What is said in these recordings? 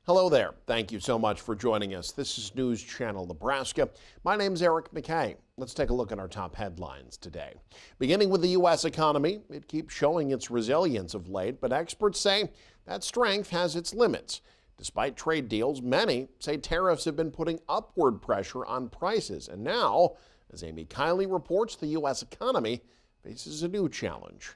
Hello there. Thank you so much for joining us. This is News Channel Nebraska. My name is Eric McKay. Let's take a look at our top headlines today. Beginning with the U.S. economy, it keeps showing its resilience of late, but experts say that strength has its limits. Despite trade deals, many say tariffs have been putting upward pressure on prices. And now, as Amy Kiley reports, the U.S. economy faces a new challenge.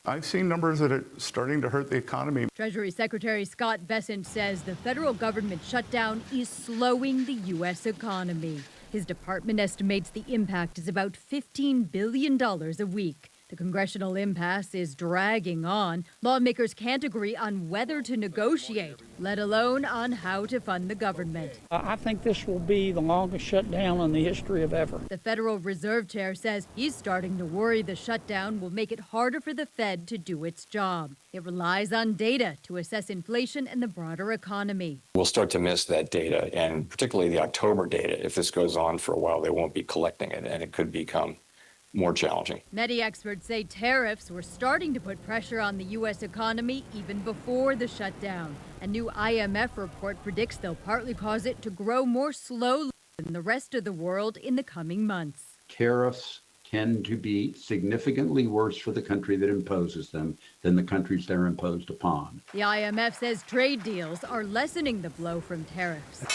I've seen numbers that are starting to hurt the economy. Treasury Secretary Scott Bessent says the federal government shutdown is slowing the U.S. economy. His department estimates the impact is about $15 billion a week. The congressional impasse is dragging on. Lawmakers can't agree on whether to negotiate, let alone on how to fund the government. I think this will be the longest shutdown in the history of ever. The Federal Reserve Chair says he's starting to worry the shutdown will make it harder for the Fed to do its job. It relies on data to assess inflation and the broader economy. We'll start to miss that data, and particularly the October data. If this goes on for a while, they won't be collecting it, and it could become more challenging. Many experts say tariffs were starting to put pressure on the U.S. economy even before the shutdown. A new IMF report predicts they'll partly cause it to grow more slowly than the rest of the world in the coming months. Tariffs tend to be significantly worse for the country that imposes them than the countries they're imposed upon. The IMF says trade deals are lessening the blow from tariffs.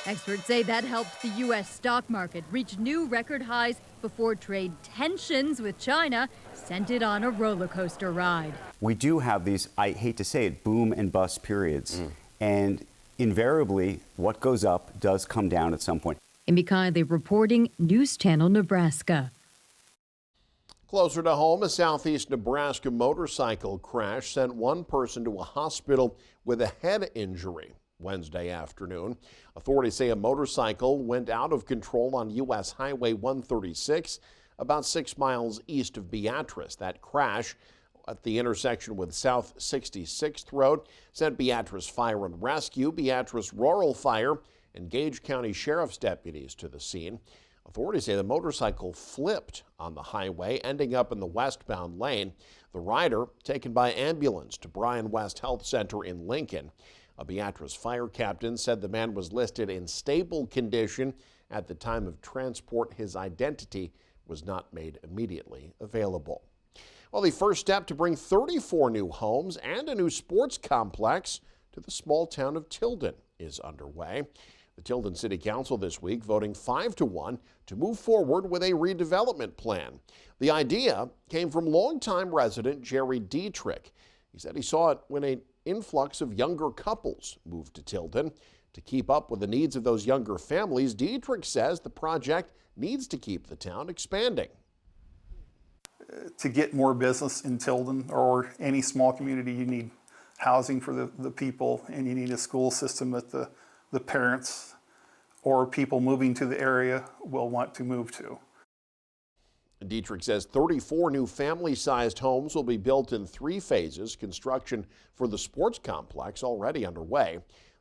Experts say that helped the U.S. stock market reach new record highs before trade tensions with China sent it on a roller coaster ride. We do have these, I hate to say it, boom and bust periods. And invariably, what goes up does come down at some point. Amy Kiley reporting, News Channel Nebraska. Closer to home, a southeast Nebraska motorcycle crash sent one person to a hospital with a head injury Wednesday afternoon. Authorities say a motorcycle went out of control on U.S. Highway 136 about 6 miles east of Beatrice. That crash at the intersection with South 66th Road sent Beatrice Fire and Rescue, Beatrice Rural Fire, and Gage County Sheriff's deputies to the scene. Authorities say the motorcycle flipped on the highway, ending up in the westbound lane. The rider taken by ambulance to Bryan West Health Center in Lincoln. A Beatrice fire captain said the man was listed in stable condition at the time of transport. His identity was not made immediately available. Well, the first step to bring 34 new homes and a new sports complex to the small town of Tilden is underway. The Tilden City Council this week voting 5-1 to move forward with a redevelopment plan. The idea came from longtime resident Jerry Dietrich. He said he saw it when an influx of younger couples moved to Tilden. To keep up with the needs of those younger families, Dietrich says the project needs to keep the town expanding. To get more business in Tilden or any small community, you need housing for the people, and you need a school system that the parents or people moving to the area will want to move to. Dietrich says 34 new family-sized homes will be built in 3 phases. Construction for the sports complex already underway.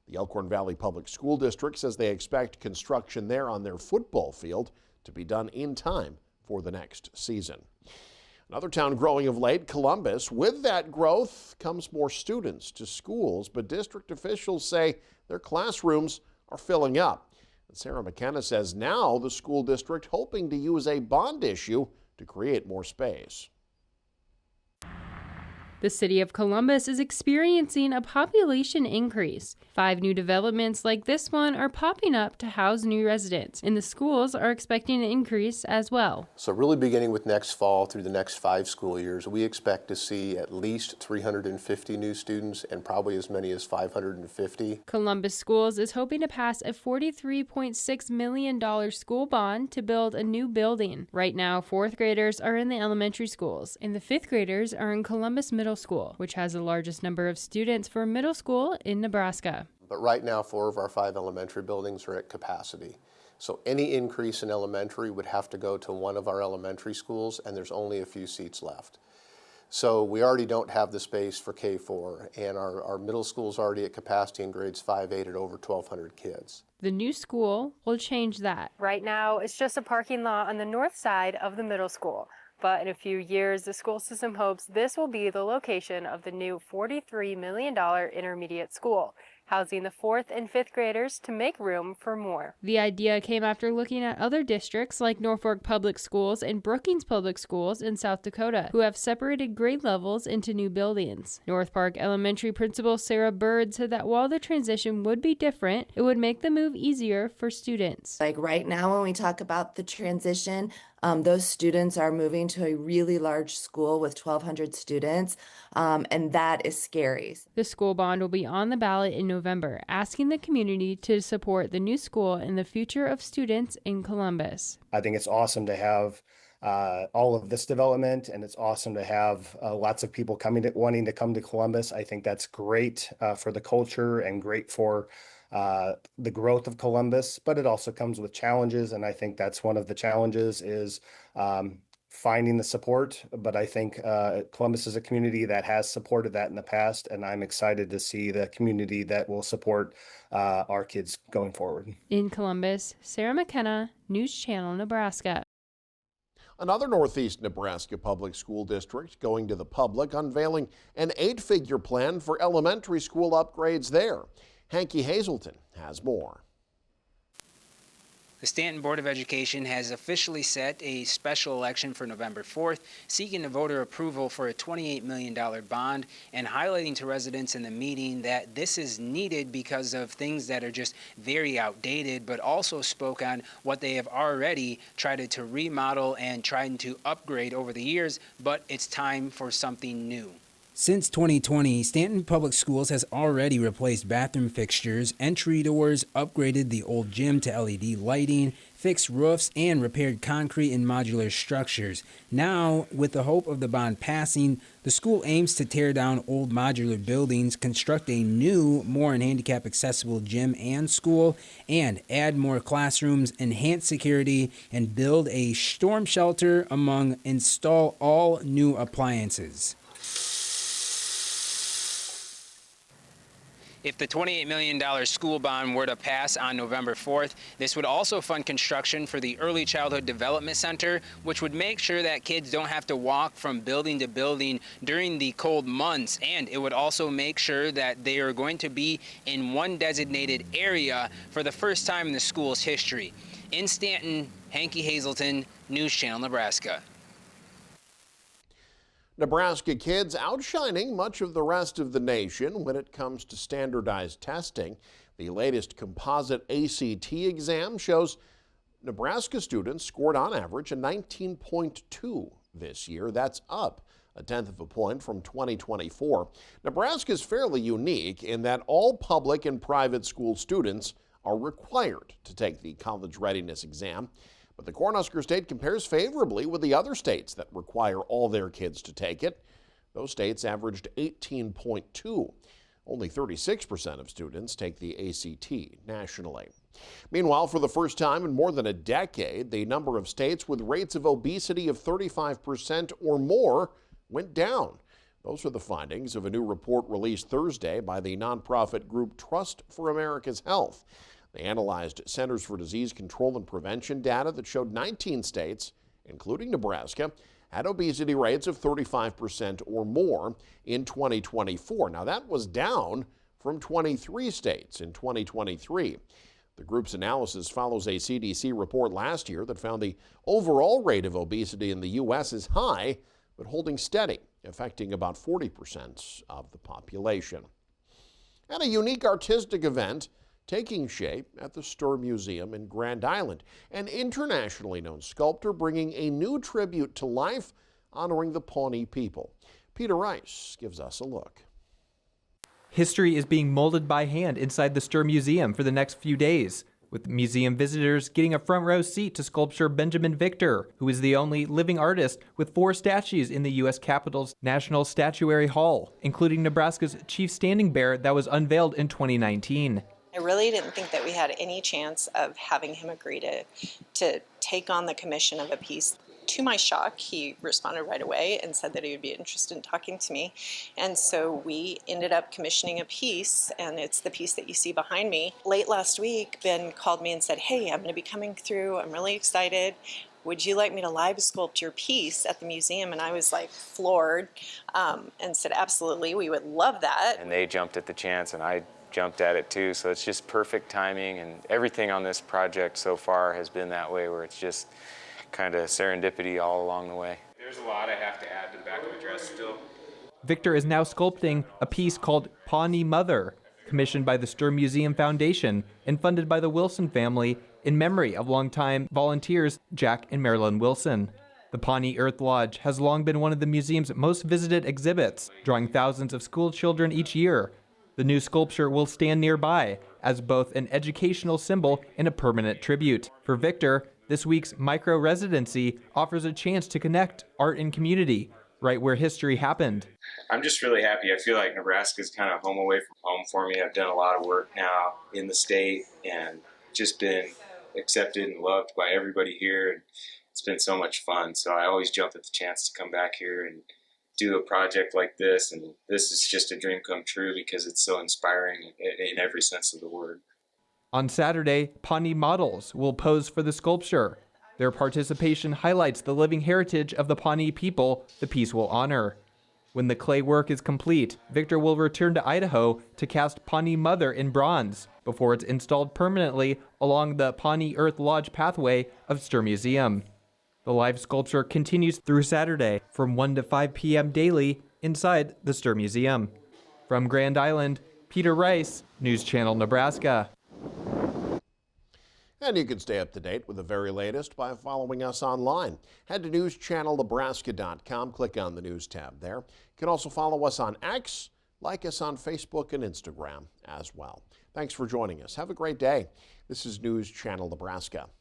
The Elkhorn Valley Public School District says they expect construction there on their football field to be done in time for the next season. Another town growing of late, Columbus. With that growth comes more students to schools, but district officials say their classrooms are filling up. Sarah McKenna says now the school district hoping to use a bond issue to create more space. The city of Columbus is experiencing a population increase. 5 new developments like this one are popping up to house new residents, and the schools are expecting an increase as well. So really beginning with next fall through the next 5 school years, we expect to see at least 350 new students and probably as many as 550. Columbus Schools is hoping to pass a $43.6 million school bond to build a new building. Right now, 4th graders are in the elementary schools, and the 5th graders are in Columbus Middle School, which has the largest number of students for middle school in Nebraska. But right now, 4 of our 5 elementary buildings are at capacity. So any increase in elementary would have to go to one of our elementary schools, and there's only a few seats left. So we already don't have the space for K-4, and our middle school's already at capacity in grades 5-8 at over 1,200 kids. The new school will change that. Right now, it's just a parking lot on the north side of the middle school. But in a few years, the school system hopes this will be the location of the new $43 million intermediate school, housing the 4th and 5th graders to make room for more. The idea came after looking at other districts like Norfolk Public Schools and Brookings Public Schools in South Dakota, who have separated grade levels into new buildings. North Park Elementary Principal Sarah Bird said that while the transition would be different, it would make the move easier for students. Like right now, when we talk about the transition, those students are moving to a really large school with 1,200 students, and that is scary. The school bond will be on the ballot in November, asking the community to support the new school and the future of students in Columbus. I think it's awesome to have all of this development, and it's awesome to have lots of people wanting to come to Columbus. I think that's great for the culture and great for the growth of Columbus, but it also comes with challenges, and I think that's one of the challenges is finding the support. But I think Columbus is a community that has supported that in the past, and I'm excited to see the community that will support our kids going forward. In Columbus, Sarah McKenna, News Channel, Nebraska. Another Northeast Nebraska public school district going to the public, unveiling an 8-figure plan for elementary school upgrades there. Hanky Hazelton has more. The Stanton Board of Education has officially set a special election for November 4th, seeking the voter approval for a $28 million bond and highlighting to residents in the meeting that this is needed because of things that are just very outdated, but also spoke on what they have already tried to remodel and tried to upgrade over the years, but it's time for something new. Since 2020, Stanton Public Schools has already replaced bathroom fixtures, entry doors, upgraded the old gym to LED lighting, fixed roofs, and repaired concrete and modular structures. Now, with the hope of the bond passing, the school aims to tear down old modular buildings, construct a new, more handicap accessible gym and school, and add more classrooms, enhance security, and build a storm shelter install all new appliances. If the $28 million school bond were to pass on November 4th, this would also fund construction for the Early Childhood Development Center, which would make sure that kids don't have to walk from building to building during the cold months. And it would also make sure that they are going to be in one designated area for the first time in the school's history. In Stanton, Hanky Hazelton, News Channel, Nebraska. Nebraska kids outshining much of the rest of the nation when it comes to standardized testing. The latest composite ACT exam shows Nebraska students scored on average a 19.2 this year. That's up a 1/10 of a point from 2024. Nebraska is fairly unique in that all public and private school students are required to take the college readiness exam. But the Cornhusker State compares favorably with the other states that require all their kids to take it. Those states averaged 18.2. Only 36% of students take the ACT nationally. Meanwhile, for the first time in more than a decade, the number of states with rates of obesity of 35% or more went down. Those are the findings of a new report released Thursday by the nonprofit group Trust for America's Health. They analyzed Centers for Disease Control and Prevention data that showed 19 states, including Nebraska, had obesity rates of 35% or more in 2024. Now, that was down from 23 states in 2023. The group's analysis follows a CDC report last year that found the overall rate of obesity in the U.S. is high, but holding steady, affecting about 40% of the population. And a unique artistic event taking shape at the Sturr Museum in Grand Island. An internationally known sculptor bringing a new tribute to life, honoring the Pawnee people. Peter Rice gives us a look. History is being molded by hand inside the Sturr Museum for the next few days, with museum visitors getting a front row seat to sculptor Benjamin Victor, who is the only living artist with 4 statues in the U.S. Capitol's National Statuary Hall, including Nebraska's chief standing bear that was unveiled in 2019. I really didn't think that we had any chance of having him agree to take on the commission of a piece. To my shock, he responded right away and said that he would be interested in talking to me. And so we ended up commissioning a piece, and it's the piece that you see behind me. Late last week, Ben called me and said, "Hey, I'm going to be coming through. I'm really excited. would you like me to live sculpt your piece at the museum? And I was like floored, and said, absolutely, we would love that. And they jumped at the chance, and I jumped at it too. So it's just perfect timing, and everything on this project so far has been that way, where it's just kind of serendipity all along the way. There's a lot I have to add to the back of the dress still. Victor is now sculpting a piece called Pawnee Mother, commissioned by the Sturm Museum Foundation and funded by the Wilson family in memory of longtime volunteers Jack and Marilyn Wilson. The Pawnee Earth Lodge has long been one of the museum's most visited exhibits, drawing thousands of school children each year. The new sculpture will stand nearby as both an educational symbol and a permanent tribute. For Victor, this week's micro-residency offers a chance to connect art and community, right where history happened. I'm just really happy. I feel like Nebraska's kind of home away from home for me. I've done a lot of work now in the state and just been accepted and loved by everybody here. It's been so much fun. So I always jump at the chance to come back here and do a project like this. And this is just a dream come true because it's so inspiring in every sense of the word. On Saturday, Pawnee models will pose for the sculpture. Their participation highlights the living heritage of the Pawnee people the piece will honor. When the clay work is complete, Victor will return to Idaho to cast Pawnee Mother in bronze before it's installed permanently along the Pawnee Earth Lodge pathway of Sturm Museum. The live sculpture continues through Saturday from 1 to 5 p.m. daily inside the Sturm Museum. From Grand Island, Peter Rice, News Channel Nebraska. And you can stay up to date with the very latest by following us online. Head to newschannelnebraska.com, click on the News tab there. You can also follow us on X, like us on Facebook and Instagram as well. Thanks for joining us. Have a great day. This is News Channel Nebraska.